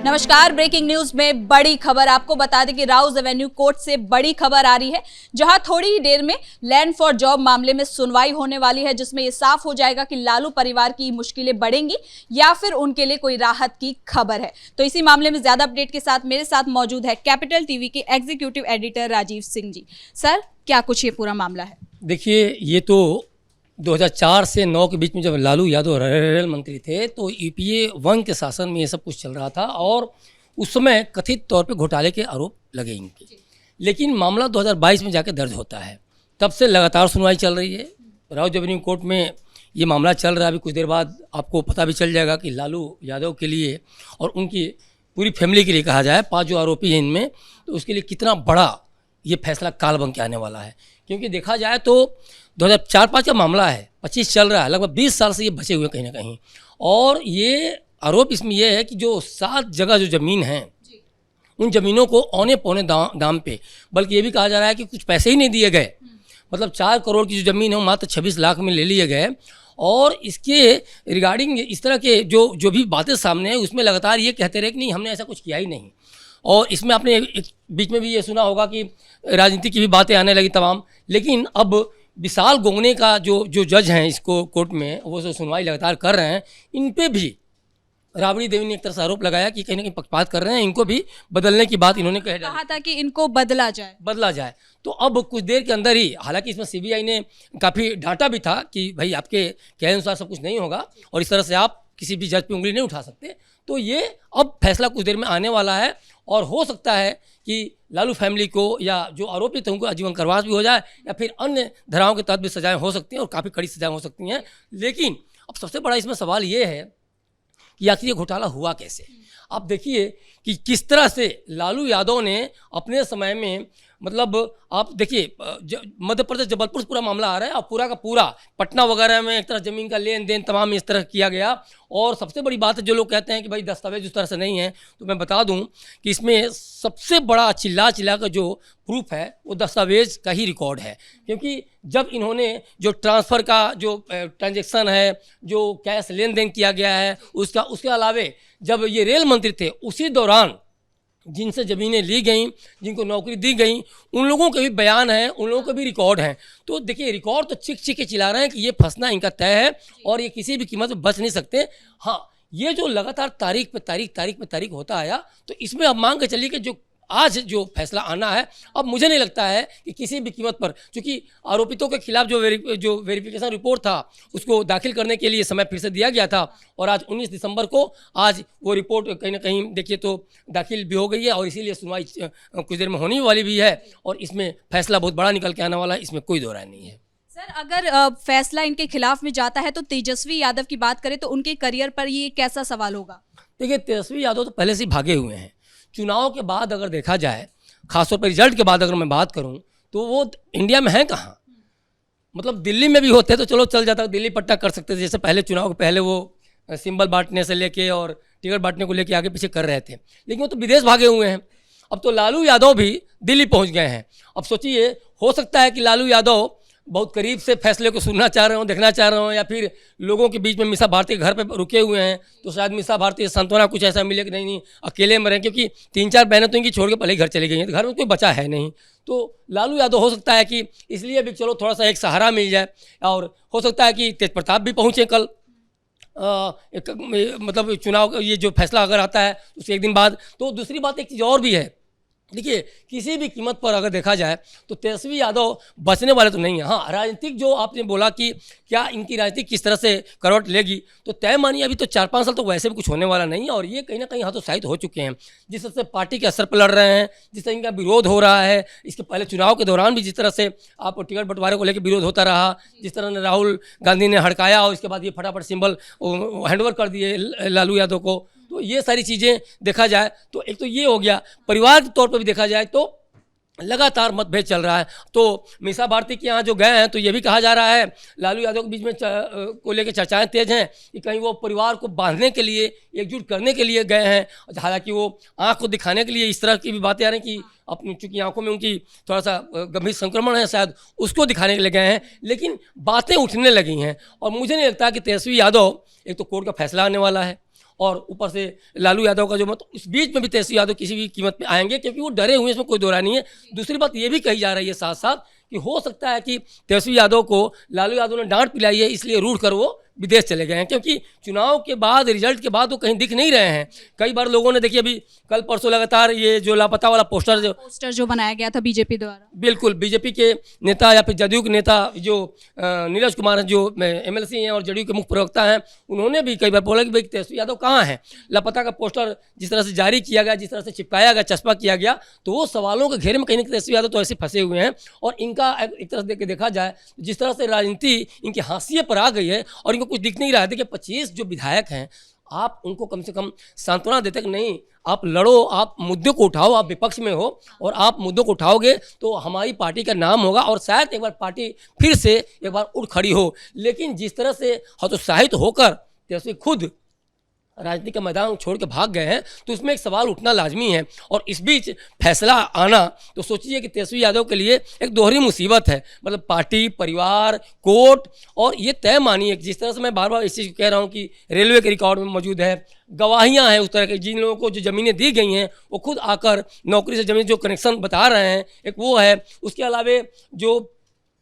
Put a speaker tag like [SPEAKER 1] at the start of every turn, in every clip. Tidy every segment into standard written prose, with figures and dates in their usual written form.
[SPEAKER 1] नमस्कार। Breaking news में बड़ी खबर आपको बता दें कि राउज एवेन्यू कोर्ट से बड़ी खबर आ रही है, जहां थोड़ी ही देर में लैंड फॉर जॉब मामले में सुनवाई होने वाली है, जिसमें यह साफ हो जाएगा कि लालू परिवार की मुश्किलें बढ़ेंगी या फिर उनके लिए कोई राहत की खबर है। तो इसी मामले में ज्यादा अपडेट के साथ मेरे साथ मौजूद है कैपिटल टीवी के executive editor Rajiv Singh ji. Sir, क्या कुछ ये पूरा मामला है?
[SPEAKER 2] देखिए, ये तो 2004 से 9 के बीच में जब लालू यादव रेल मंत्री थे तो यूपीए 1 के शासन में ये सब कुछ चल रहा था और उस समय कथित तौर पे घोटाले के आरोप लगे इनके। लेकिन मामला 2022 में जाके दर्ज होता है। तब से लगातार सुनवाई चल रही है। राउज एवेन्यू कोर्ट में ये मामला चल रहा है। अभी कुछ देर बाद आपको पता भी चल जाएगा कि लालू यादव के लिए और उनकी पूरी फैमिली के लिए कहा जाए, 5 जो आरोपी हैं इनमें, तो उसके लिए कितना बड़ा ये फैसला काल बन के आने वाला है। क्योंकि देखा जाए तो 2004-5 का मामला है, 25 चल रहा है, लगभग 20 साल से ये बचे हुए कहीं ना कहीं। और ये आरोप इसमें यह है कि जो 7 जगह जो ज़मीन है उन ज़मीनों को औने पौने दाम पे, बल्कि ये भी कहा जा रहा है कि कुछ पैसे ही नहीं दिए गए। मतलब 4 करोड़ की जो ज़मीन है वो मात्र 26 लाख में ले लिए गए। और इसके रिगार्डिंग इस तरह के जो भी बातें सामने हैं उसमें लगातार ये कहते रहे कि नहीं, हमने ऐसा कुछ किया ही नहीं। और इसमें आपने बीच में भी ये सुना होगा कि राजनीति की भी बातें आने लगी तमाम। लेकिन अब विशाल गोगने का जो जज हैं इसको कोर्ट में, वो जो सुनवाई लगातार कर रहे हैं, इन पे भी राबड़ी देवी ने एक तरह से आरोप लगाया कि कहीं ना कहीं पक्षपात कर रहे हैं। इनको भी बदलने की बात इन्होंने कहा
[SPEAKER 1] था कि इनको बदला जाए। तो अब कुछ देर के अंदर ही, हालांकि इसमें सीबीआई ने काफ़ी डांटा भी था कि भाई आपके कहे अनुसार सब कुछ नहीं होगा और इस तरह से आप किसी भी जज पे उंगली नहीं उठा सकते। तो ये अब फैसला कुछ देर में आने वाला है और हो सकता है कि लालू फैमिली को या जो आरोपित हैं उनको आजीवन कारावास भी हो जाए या फिर अन्य धाराओं के तहत भी सजाएं हो सकती हैं और काफ़ी कड़ी सजाएं हो सकती हैं। लेकिन अब सबसे बड़ा इसमें सवाल ये है कि आखिर ये घोटाला हुआ कैसे। आप देखिए कि किस तरह से लालू यादव ने अपने समय में, मतलब आप देखिए मध्य प्रदेश जबलपुर से पूरा मामला आ रहा है और पूरा का पूरा पटना वगैरह में एक तरह ज़मीन का लेन देन तमाम इस तरह किया गया। और सबसे बड़ी बात है, जो लोग कहते हैं कि भाई दस्तावेज उस तरह से नहीं है, तो मैं बता दूं कि इसमें सबसे बड़ा चिल्ला का जो प्रूफ है वो दस्तावेज का ही रिकॉर्ड है। क्योंकि जब इन्होंने जो ट्रांसफ़र का जो ट्रांजेक्शन है, जो कैश लेन देन किया गया है, उसके अलावे जब ये रेल मंत्री थे उसी दौरान जिनसे ज़मीनें ली गई, जिनको नौकरी दी गई, उन लोगों के भी बयान हैं, उन लोगों के भी रिकॉर्ड हैं। तो देखिए, रिकॉर्ड तो चिक के चिल्ला रहे हैं कि ये फंसना इनका तय है और ये किसी भी कीमत में बच नहीं सकते। हाँ, ये जो लगातार तारीख पे तारीख होता आया, तो इसमें अब मान के चलिए कि जो आज जो फैसला आना है, अब मुझे नहीं लगता है कि किसी भी कीमत पर, क्योंकि आरोपितों के खिलाफ जो वेरिफिकेशन रिपोर्ट था उसको दाखिल करने के लिए समय फिर से दिया गया था और आज 19 दिसंबर को आज वो रिपोर्ट कहीं ना कहीं देखिए तो दाखिल भी हो गई है और इसीलिए सुनवाई कुछ देर में होने वाली भी है और इसमें फैसला बहुत बड़ा निकल के आने वाला है, इसमें कोई दो राय नहीं है। सर, अगर फैसला इनके खिलाफ में जाता है तो तेजस्वी यादव की बात करें तो उनके करियर पर ये कैसा सवाल होगा?
[SPEAKER 2] देखिए, तेजस्वी यादव तो पहले से ही भागे हुए हैं। चुनाव के बाद अगर देखा जाए, खासतौर पर रिजल्ट के बाद अगर मैं बात करूं, तो वो इंडिया में हैं कहाँ। मतलब दिल्ली में भी होते तो चलो चल जाता, दिल्ली पट्टा कर सकते थे, जैसे पहले चुनाव के पहले वो सिंबल बांटने से लेके और टिकट बांटने को लेके आगे पीछे कर रहे थे। लेकिन वो तो विदेश भागे हुए हैं। अब तो लालू यादव भी दिल्ली पहुँच गए हैं। अब सोचिए, हो सकता है कि लालू यादव बहुत करीब से फैसले को सुनना चाह रहे हो, देखना चाह रहे हो, या फिर लोगों के बीच में मीसा भारती के घर पे रुके हुए हैं तो शायद मीसा भारती सांत्वना कुछ ऐसा मिले कि नहीं अकेले में रहें, क्योंकि 3-4 बहनें तो इनकी छोड़ के पहले ही घर चली गई हैं, तो घर में कोई बचा है नहीं। तो लालू यादव हो सकता है कि इसलिए भी चलो थोड़ा सा एक सहारा मिल जाए। और हो सकता है कि तेज प्रताप भी पहुँचे कल, मतलब चुनाव ये जो फैसला अगर आता है उसके एक दिन बाद। तो दूसरी बात एक चीज़ और भी है, देखिए किसी भी कीमत पर अगर देखा जाए तो तेजस्वी यादव बचने वाले तो नहीं है। हाँ, राजनीतिक जो आपने बोला कि क्या इनकी राजनीति किस तरह से करवट लेगी, तो तय मानिए अभी तो 4-5 साल तो वैसे भी कुछ होने वाला नहीं है और ये कहीं ना कहीं हतोत्साहित हो चुके हैं। जिस तरह से पार्टी के असर पर लड़ रहे हैं, जिस तरह इनका विरोध हो रहा है, इसके पहले चुनाव के दौरान भी जिस तरह से आप टिकट बंटवारे को लेकर विरोध होता रहा, जिस तरह ने राहुल गांधी ने हड़काया और इसके बाद ये फटाफट सिंबल हैंडओवर कर दिए लालू यादव को, तो ये सारी चीज़ें देखा जाए तो एक तो ये हो गया। परिवार के तौर पर भी देखा जाए तो लगातार मतभेद चल रहा है। तो मीसा भारती के यहाँ जो गए हैं तो ये भी कहा जा रहा है लालू यादव के बीच में को लेकर चर्चाएं तेज हैं कि कहीं वो परिवार को बांधने के लिए, एकजुट करने के लिए गए हैं। हालांकि वो आँख को दिखाने के लिए इस तरह की भी बातें आ रही हैं कि अपनी चूंकि आंखों में उनकी थोड़ा सा गंभीर संक्रमण है, शायद उसको दिखाने के लिए गए हैं। लेकिन बातें उठने लगी हैं और मुझे नहीं लगता कि तेजस्वी यादव, एक तो कोर्ट का फैसला आने वाला है
[SPEAKER 1] और ऊपर से लालू यादव का जो मत, इस बीच में भी तेजस्वी यादव किसी भी कीमत पे आएंगे, क्योंकि वो डरे हुए हैं, इसमें कोई दो राय नहीं है। दूसरी बात ये भी कही जा रही है साथ साथ कि हो सकता है कि तेजस्वी यादव को लालू यादव ने डांट पिलाई है, इसलिए रूठ कर वो विदेश चले गए हैं, क्योंकि चुनाव के बाद, रिजल्ट के बाद वो कहीं दिख नहीं रहे हैं। कई बार लोगों ने देखिए अभी कल परसों लगातार ये जो लापता वाला पोस्टर
[SPEAKER 3] जो बनाया गया था बीजेपी द्वारा,
[SPEAKER 1] बिल्कुल बीजेपी के नेता या फिर जदयू के नेता जो नीरज कुमार हैं, जो एमएलसी हैं और जदयू के मुख्य प्रवक्ता हैं, उन्होंने भी कई बार बोला कि भाई तेजस्वी यादव कहाँ हैं। लापता का पोस्टर जिस तरह से जारी किया गया, जिस तरह से चिपकाया गया, चस्पा किया गया, तो वो सवालों के घेरे में कहीं ना कहीं तेजस्वी यादव तो ऐसे फंसे हुए हैं। और इनका एक तरह से देखा जाए, जिस तरह से राजनीति इनकी हाशिए पर आ गई है और इनको कुछ दिख नहीं रहा है। देखिए 25 जो विधायक हैं, आप उनको कम से कम सांत्वना देते कि नहीं, आप लड़ो, आप मुद्दों को उठाओ, आप विपक्ष में हो और आप मुद्दों को उठाओगे तो हमारी पार्टी का नाम होगा और शायद एक बार पार्टी फिर से एक बार उठ खड़ी हो। लेकिन जिस तरह से हतोत्साहित होकर तेजस्वी खुद राजनीति का मैदान छोड़ के भाग गए हैं, तो उसमें एक सवाल उठना लाजमी है। और इस बीच फैसला आना, तो सोचिए कि तेजस्वी यादव के लिए एक दोहरी मुसीबत है, मतलब पार्टी, परिवार, कोर्ट, और ये तय मानिए जिस तरह से मैं बार बार इस चीज़ कह रहा हूँ कि रेलवे के रिकॉर्ड में मौजूद है, गवाहियाँ हैं उस तरह के, जिन लोगों को जो ज़मीनें दी गई हैं वो खुद आकर नौकरी से ज़मीन जो कनेक्शन बता रहे हैं, एक वो है। उसके अलावे जो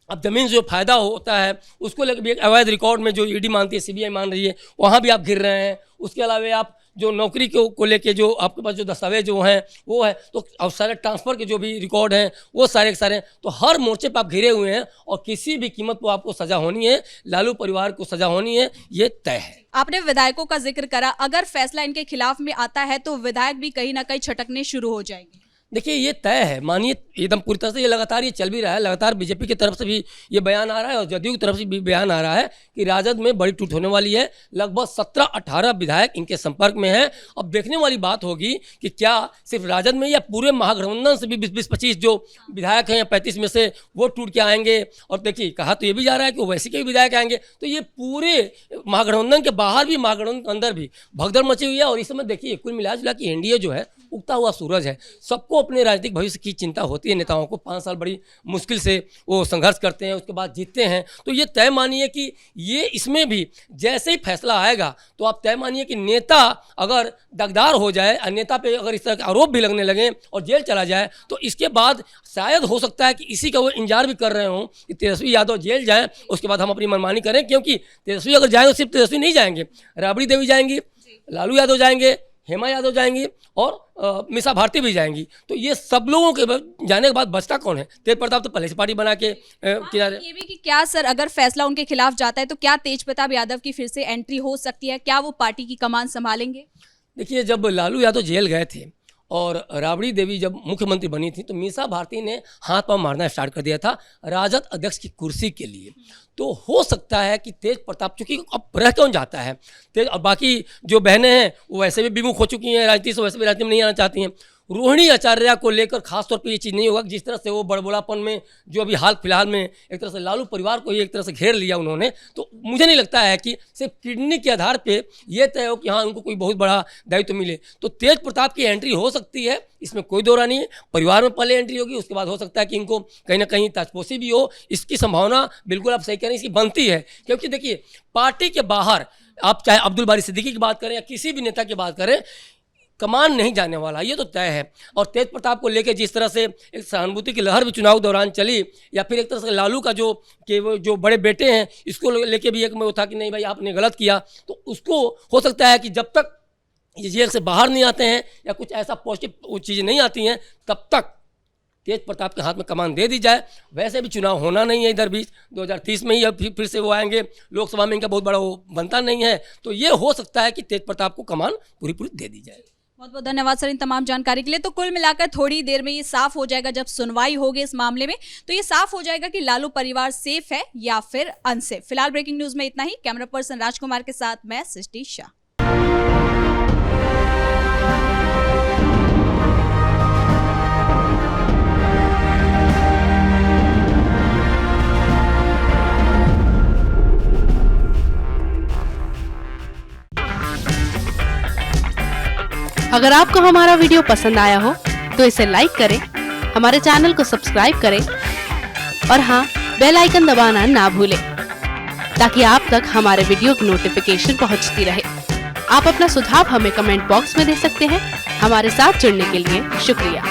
[SPEAKER 1] अब ज़मीन से जो फ़ायदा होता है उसको लेकर भी एक अवैध रिकॉर्ड में जो ईडी मानती है, सीबीआई मान रही है, वहाँ भी आप घिर रहे हैं। उसके अलावा आप जो नौकरी को लेके जो आपके पास जो दस्तावेज जो हैं वो है, तो अब सारे ट्रांसफ़र के जो भी रिकॉर्ड हैं वो सारे के सारे, तो हर मोर्चे पर आप घिरे हुए हैं और किसी भी कीमत पर आपको सज़ा होनी है, लालू परिवार को सज़ा होनी है, ये तय है।
[SPEAKER 3] आपने विधायकों का जिक्र करा, अगर फैसला इनके खिलाफ में आता है तो विधायक भी कहीं ना कहीं छटकने शुरू हो जाएंगे।
[SPEAKER 1] देखिए ये तय है, मानिए एकदम पूरी तरह से ये लगातार ये चल भी रहा है। लगातार बीजेपी की तरफ से भी ये बयान आ रहा है और जदयू की तरफ से भी बयान आ रहा है कि राजद में बड़ी टूट होने वाली है। लगभग 17-18 विधायक इनके संपर्क में हैं। अब देखने वाली बात होगी कि क्या सिर्फ राजद में या पूरे महागठबंधन से भी 20-25 जो विधायक हैं, 35 में से वो टूट के आएंगे। और देखिए कहा तो ये भी जा रहा है कि वैसे के भी विधायक आएंगे, तो ये पूरे महागठबंधन के बाहर भी, महागठबंधन के अंदर भी भगदड़ मची हुई है। और इस समय देखिए कुल मिला जुला कि एनडीए जो है उगता हुआ सूरज है। सबको अपने राजनीतिक भविष्य की चिंता होती है। नेताओं को 5 साल बड़ी मुश्किल से वो संघर्ष करते हैं, उसके बाद जीतते हैं। तो ये तय मानिए कि ये इसमें भी जैसे ही फैसला आएगा तो आप तय मानिए कि नेता अगर दगदार हो जाए, नेता पे अगर इस तरह के आरोप भी लगने लगे और जेल चला जाए, तो इसके बाद शायद हो सकता है कि इसी का वो इंतजार भी कर रहे हों कि तेजस्वी यादव जेल जाएँ, उसके बाद हम अपनी मनमानी करें। क्योंकि तेजस्वी अगर जाएंगे, सिर्फ तेजस्वी नहीं जाएंगे, राबड़ी देवी जाएंगी, लालू यादव जाएंगे, हेमा यादव जाएंगी और मीसा भारती भी जाएंगी। तो ये सब लोगों के जाने के बाद बचता कौन है? तेज प्रताप तो पहले से पार्टी बना के किनारे।
[SPEAKER 3] ये भी कि क्या सर, अगर फैसला उनके खिलाफ जाता है तो क्या तेज प्रताप यादव की फिर से एंट्री हो सकती है? क्या वो पार्टी की कमान संभालेंगे?
[SPEAKER 1] देखिए जब लालू यादव जेल गए थे और राबड़ी देवी जब मुख्यमंत्री बनी थी, तो मीसा भारती ने हाथ पांव मारना स्टार्ट कर दिया था राजद अध्यक्ष की कुर्सी के लिए। तो हो सकता है कि तेज प्रताप, चूंकि अब रह कौन जाता है तेज, और बाकी जो बहनें हैं वो वैसे भी विमुख हो चुकी हैं राजनीति से, वैसे भी राजनीति में नहीं आना चाहती हैं। रोहिणी आचार्य को लेकर खासतौर पर ये चीज़ नहीं होगा, जिस तरह से वो बड़बोलापन में जो अभी हाल फिलहाल में एक तरह से लालू परिवार को एक तरह से घेर लिया उन्होंने, तो मुझे नहीं लगता है कि सिर्फ किडनी के आधार पे ये तय हो कि हाँ उनको कोई बहुत बड़ा दायित्व मिले। तो तेज प्रताप की एंट्री हो सकती है, इसमें कोई दो राय नहीं है। परिवार में पहले एंट्री होगी, उसके बाद हो सकता है कि इनको कहीं ना कहीं ताजपोशी भी हो। इसकी संभावना बिल्कुल आप सही कह रहे हैं, इसकी बनती है। क्योंकि देखिए पार्टी के बाहर आप चाहे अब्दुल बारी सिद्दीकी की बात करें या किसी भी नेता की बात करें, कमान नहीं जाने वाला, ये तो तय है। और तेज प्रताप को लेकर जिस तरह से एक सहानुभूति की लहर भी चुनाव दौरान चली, या फिर एक तरह से लालू का जो बड़े बेटे हैं इसको लेके भी एक में वो था कि नहीं भाई आपने गलत किया, तो उसको हो सकता है कि जब तक ये जेल से बाहर नहीं आते हैं या कुछ ऐसा पॉजिटिव चीज़ें नहीं आती हैं, तब तक तेज प्रताप के हाथ में कमान दे दी जाए। वैसे भी चुनाव होना नहीं है इधर बीच, 2030 में ही अब फिर से वो आएंगे, लोकसभा में इनका बहुत बड़ा वो बनता नहीं है। तो ये हो सकता है कि तेज प्रताप को कमान पूरी दे दी जाए।
[SPEAKER 3] बहुत बहुत धन्यवाद सर इन तमाम जानकारी के लिए। तो कुल मिलाकर थोड़ी देर में ये साफ हो जाएगा, जब सुनवाई होगी इस मामले में तो ये साफ हो जाएगा कि लालू परिवार सेफ है या फिर अनसेफ। फिलहाल ब्रेकिंग न्यूज में इतना ही। कैमरा पर्सन राजकुमार के साथ मैं सृष्टि शाह।
[SPEAKER 4] अगर आपको हमारा वीडियो पसंद आया हो तो इसे लाइक करें, हमारे चैनल को सब्सक्राइब करें और हाँ, बेल आइकन दबाना ना भूलें ताकि आप तक हमारे वीडियो की नोटिफिकेशन पहुंचती रहे। आप अपना सुझाव हमें कमेंट बॉक्स में दे सकते हैं। हमारे साथ जुड़ने के लिए शुक्रिया।